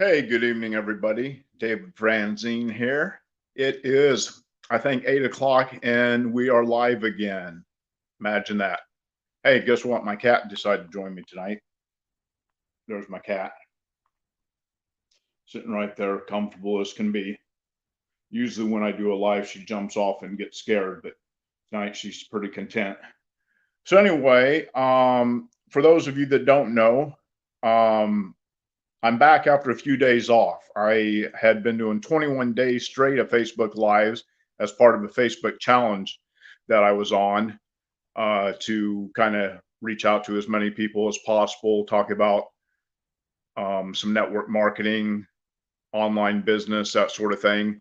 Hey, good evening, everybody. David Franzine here. It is, I think, 8 o'clock, and we are live again. Imagine that. Hey, guess what? My cat decided to join me tonight. There's my cat sitting right there, comfortable as can be. Usually, when I do a live, she jumps off and gets scared, but tonight she's pretty content. So, anyway, for those of you that don't know, um, I'm back after a few days off. I had been doing 21 days straight of Facebook Lives as part of a Facebook challenge that I was on to kind of reach out to as many people as possible, talk about some network marketing, online business, that sort of thing.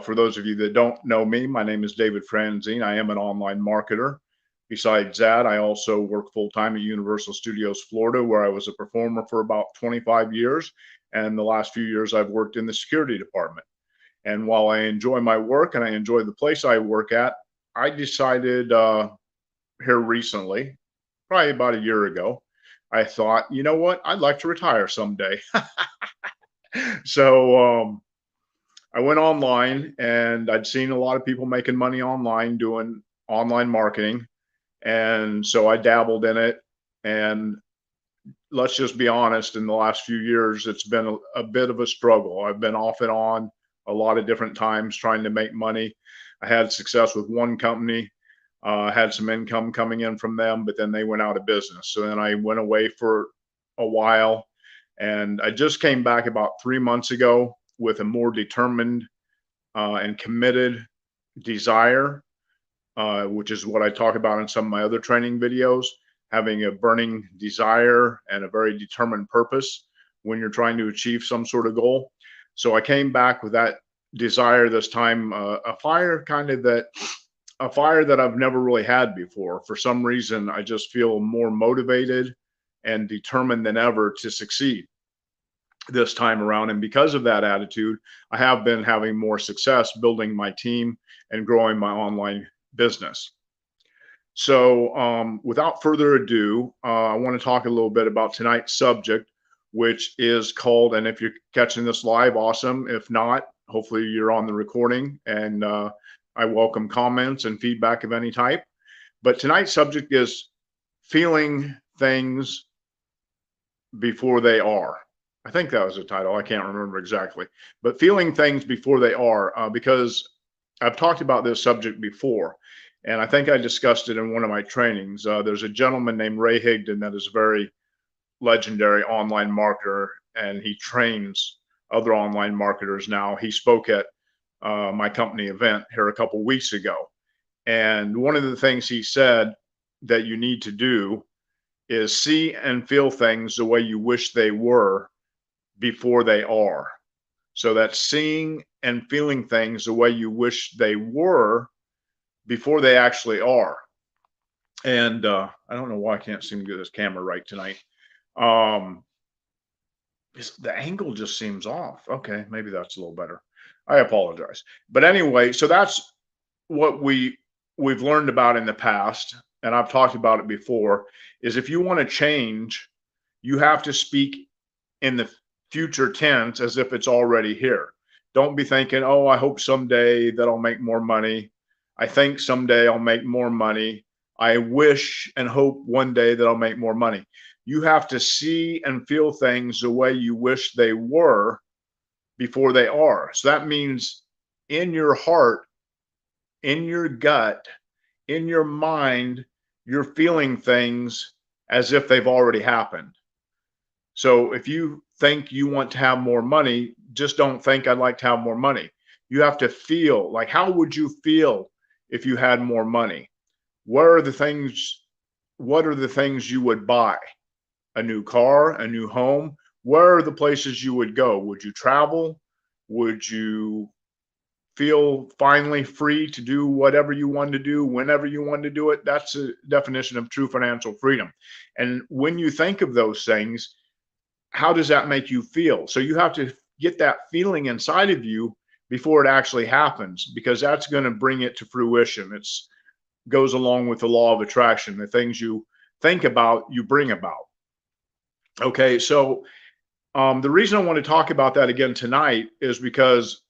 For those of you that don't know me, my name is David Franzine. I am an online marketer. Besides that, I also work full time at Universal Studios Florida, where I was a performer for about 25 years. And the last few years, I've worked in the security department. And while I enjoy my work and I enjoy the place I work at, I decided here recently, probably about a year ago, I thought, you know what? I'd like to retire someday. So I went online and I'd seen a lot of people making money online doing online marketing. And so I dabbled in it. And let's just be honest, in the last few years, it's been a bit of a struggle. I've been off and on a lot of different times trying to make money. I had success with one company, had some income coming in from them, but then they went out of business. So then I went away for a while. And I just came back about 3 months ago with a more determined and committed desire, which is what I talk about in some of my other training videos, having a burning desire and a very determined purpose when you're trying to achieve some sort of goal. So I came back with that desire this time, a fire that I've never really had before. For some reason, I just feel more motivated and determined than ever to succeed this time around. And because of that attitude, I have been having more success building my team and growing my online business. So, without further ado, I want to talk a little bit about tonight's subject, which is called, and if you're catching this live, awesome. If not, hopefully you're on the recording, and I welcome comments and feedback of any type. But tonight's subject is feeling things before they are. I think that was the title. I can't remember exactly, but feeling things before they are, because I've talked about this subject before, and I think I discussed it in one of my trainings. There's a gentleman named Ray Higdon that is a very legendary online marketer, and he trains other online marketers now. He spoke at my company event here a couple weeks ago, and one of the things he said that you need to do is see and feel things the way you wish they were before they are. So that's seeing and feeling things the way you wish they were before they actually are. And I don't know why I can't seem to get this camera right tonight. Um, the angle just seems off. Okay, maybe that's a little better. I apologize. But anyway, so that's what we've learned about in the past, and I've talked about it before, is if you want to change, you have to speak in the future tense as if it's already here. Don't be thinking, oh, I hope someday that I'll make more money. I think someday I'll make more money. I wish and hope one day that I'll make more money. You have to see and feel things the way you wish they were before they are. So that means in your heart, in your gut, in your mind, you're feeling things as if they've already happened. So if you think you want to have more money, just don't think I'd like to have more money. You have to feel like, how would you feel if you had more money? What are the things, what are the things you would buy? A new car, a new home? Where are the places you would go? Would you travel? Would you feel finally free to do whatever you want to do whenever you want to do it? That's a definition of true financial freedom. And when you think of those things, how does that make you feel? So you have to get that feeling inside of you before it actually happens, because that's going to bring it to fruition. It's goes along with the law of attraction. The things you think about, you bring about. Okay, so The reason I want to talk about that again tonight is because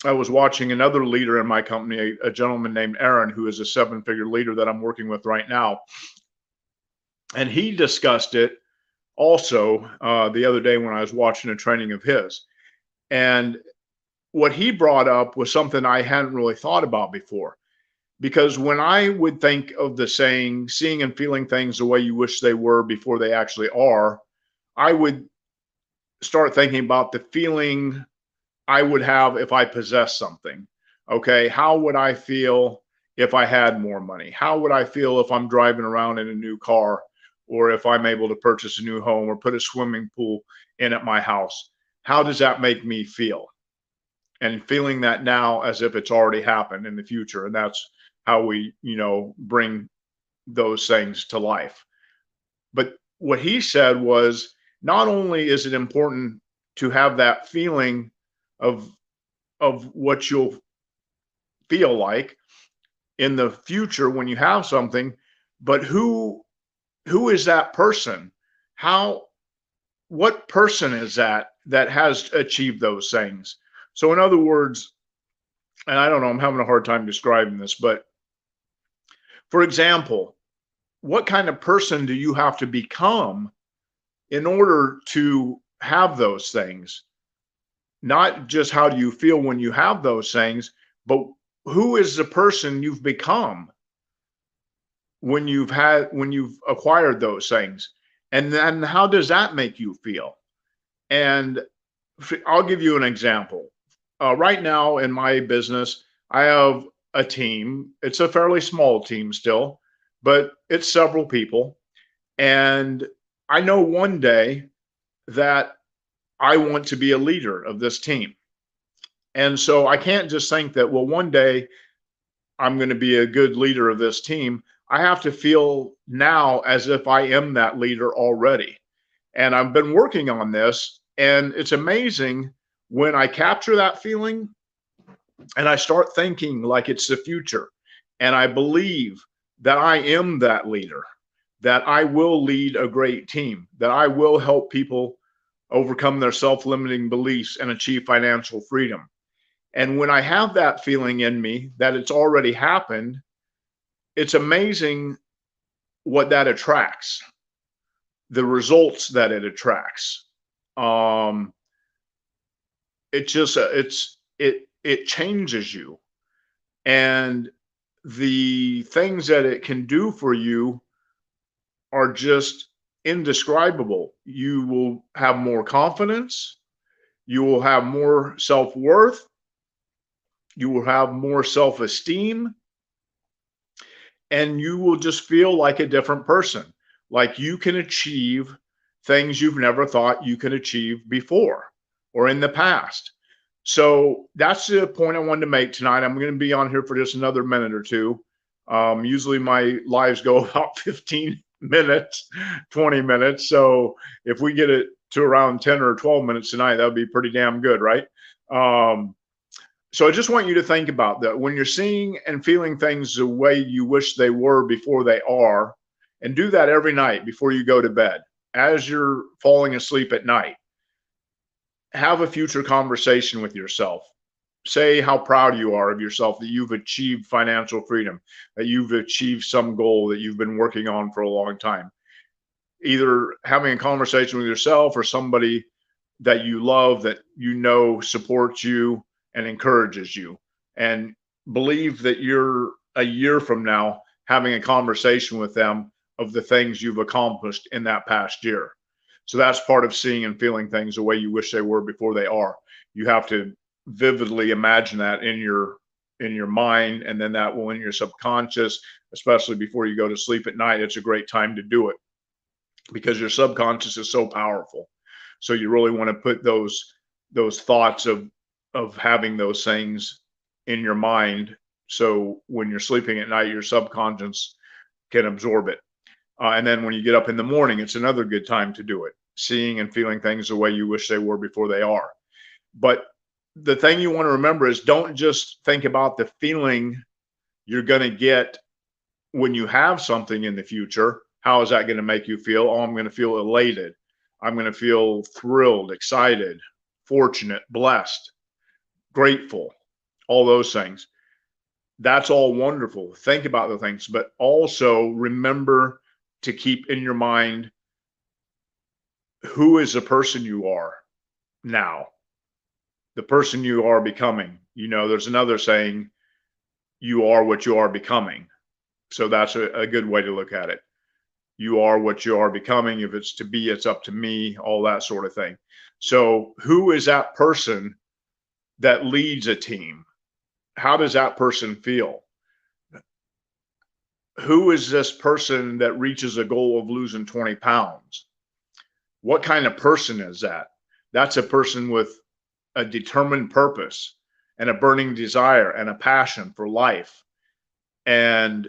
I was watching another leader in my company, a gentleman named Aaron, who is a 7-figure leader that I'm working with right now. And he discussed it also the other day when I was watching a training of his. And what he brought up was something I hadn't really thought about before. Because when I would think of the saying, seeing and feeling things the way you wish they were before they actually are, I would start thinking about the feeling I would have if I possessed something. Okay, how would I feel if I had more money? How would I feel if I'm driving around in a new car, or if I'm able to purchase a new home or put a swimming pool in at my house? How does that make me feel? And feeling that now as if it's already happened in the future. And that's how we, bring those things to life. But what he said was, not only is it important to have that feeling of what you'll feel like in the future when you have something, but who is that person? What person is that has achieved those things? So in other words, and I don't know, I'm having a hard time describing this, but for example, what kind of person do you have to become in order to have those things? Not just how do you feel when you have those things, but who is the person you've become when you've acquired those things? And then how does that make you feel? And I'll give you an example. Right now in my business, I have a team. It's a fairly small team still, but it's several people. And I know one day that I want to be a leader of this team. And so I can't just think that, well, one day I'm going to be a good leader of this team. I have to feel now as if I am that leader already. And I've been working on this, and it's amazing when I capture that feeling and I start thinking like it's the future. And I believe that I am that leader, that I will lead a great team, that I will help people overcome their self-limiting beliefs and achieve financial freedom. And when I have that feeling in me that it's already happened, it's amazing what that attracts, the results that it attracts. It just it changes you, and the things that it can do for you are just indescribable. You will have more confidence, you will have more self-worth, you will have more self-esteem, and you will just feel like a different person, like you can achieve things you've never thought you could achieve before or in the past. So that's the point I wanted to make tonight. I'm going to be on here for just another minute or two. Usually my lives go about 15 minutes, 20 minutes. So if we get it to around 10 or 12 minutes tonight, that would be pretty damn good, right? So I just want you to think about that when you're seeing and feeling things the way you wish they were before they are, and do that every night before you go to bed, as you're falling asleep at night. Have a future conversation with yourself. Say how proud you are of yourself, that you've achieved financial freedom, that you've achieved some goal that you've been working on for a long time. Either having a conversation with yourself or somebody that you love, that you know supports you and encourages you, and believe that you're a year from now having a conversation with them of the things you've accomplished in that past year. So that's part of seeing and feeling things the way you wish they were before they are. You have to vividly imagine that in your mind, and then that will in your subconscious, especially before you go to sleep at night. It's a great time to do it because your subconscious is so powerful. So you really want to put those thoughts of having those things in your mind, so when you're sleeping at night, your subconscious can absorb it. And then when you get up in the morning, it's another good time to do it, seeing and feeling things the way you wish they were before they are. But the thing you want to remember is, don't just think about the feeling you're going to get when you have something in the future. How is that going to make you feel? Oh, I'm going to feel elated. I'm going to feel thrilled, excited, fortunate, blessed, grateful, all those things. That's all wonderful. Think about the things, but also remember to keep in your mind who is the person you are now, the person you are becoming. You know, there's another saying, you are what you are becoming. So that's a good way to look at it. You are what you are becoming. If it's to be, it's up to me, all that sort of thing. So who is that person that leads a team? How does that person feel? Who is this person that reaches a goal of losing 20 pounds? What kind of person is that? That's a person with a determined purpose and a burning desire and a passion for life. And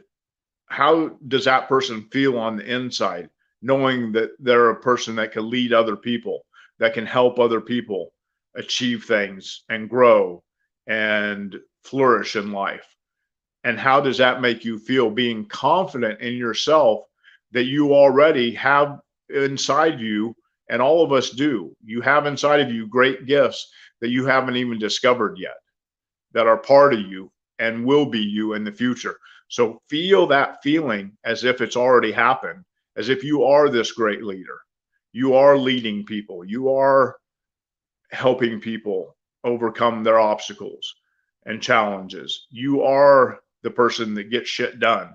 how does that person feel on the inside, knowing that they're a person that can lead other people, that can help other people achieve things and grow and flourish in life? And how does that make you feel, being confident in yourself that you already have inside you, and all of us do, you have inside of you great gifts that you haven't even discovered yet, that are part of you and will be you in the future. So feel that feeling as if it's already happened, as if you are this great leader. You are leading people. You are helping people overcome their obstacles and challenges. You are the person that gets shit done.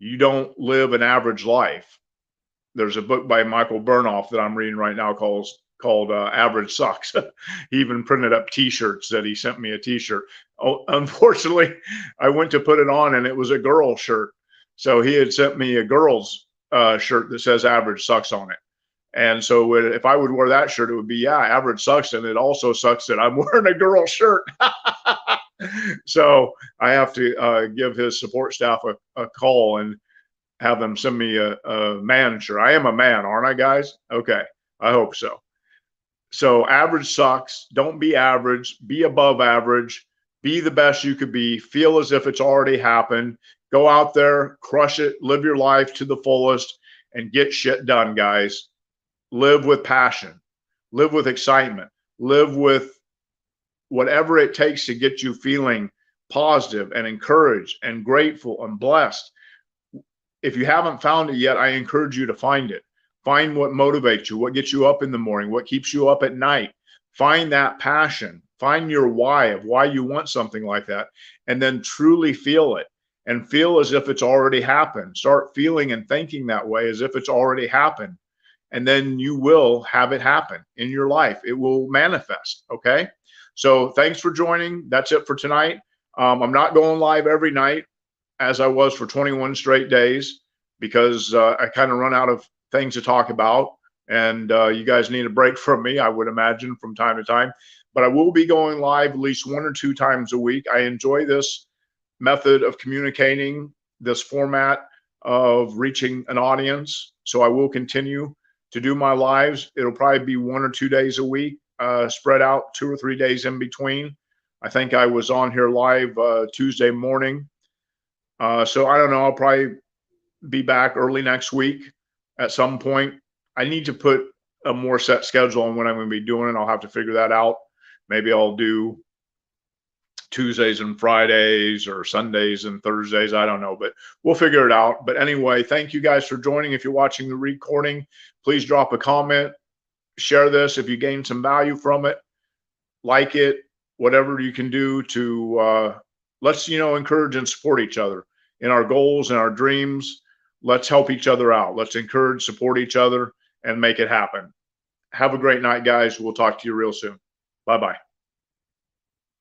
You don't live an average life. There's a book by Michael Burnoff that I'm reading right now called Average Sucks. He even printed up t-shirts that he sent me a t-shirt. Oh, unfortunately, I went to put it on and it was a girl shirt. So he had sent me a girl's shirt that says Average Sucks on it. And so if I would wear that shirt, it would be, yeah, average sucks. And it also sucks that I'm wearing a girl shirt. So I have to give his support staff a call and have them send me a man shirt. I am a man, aren't I, guys? Okay, I hope so. So average sucks. Don't be average. Be above average. Be the best you could be. Feel as if it's already happened. Go out there, crush it, live your life to the fullest, and get shit done, guys. Live with passion. Live with excitement. Live with whatever it takes to get you feeling positive and encouraged and grateful and blessed. If you haven't found it yet, I encourage you to find it. Find what motivates you, what gets you up in the morning, what keeps you up at night. Find that passion. Find your why of why you want something like that, and then truly feel it and feel as if it's already happened. Start feeling and thinking that way as if it's already happened. And then you will have it happen in your life. It will manifest. Okay. So thanks for joining. That's it for tonight. I'm not going live every night as I was for 21 straight days because I kind of run out of things to talk about, and you guys need a break from me, I would imagine, from time to time. But I will be going live at least 1 or 2 times a week. I enjoy this method of communicating, this format of reaching an audience. So I will continue to do my lives. It'll probably be 1 or 2 days a week, spread out 2 or 3 days in between. I think I was on here live Tuesday morning. So I don't know, I'll probably be back early next week at some point. I need to put a more set schedule on when I'm going to be doing it. I'll have to figure that out. Maybe I'll do Tuesdays and Fridays or Sundays and Thursdays. I don't know, but we'll figure it out. But anyway, thank you guys for joining. If you're watching the recording, please drop a comment, share this if you gain some value from it, like it, whatever you can do to let's, encourage and support each other in our goals and our dreams. Let's help each other out. Let's encourage, support each other, and make it happen. Have a great night, guys. We'll talk to you real soon. Bye-bye.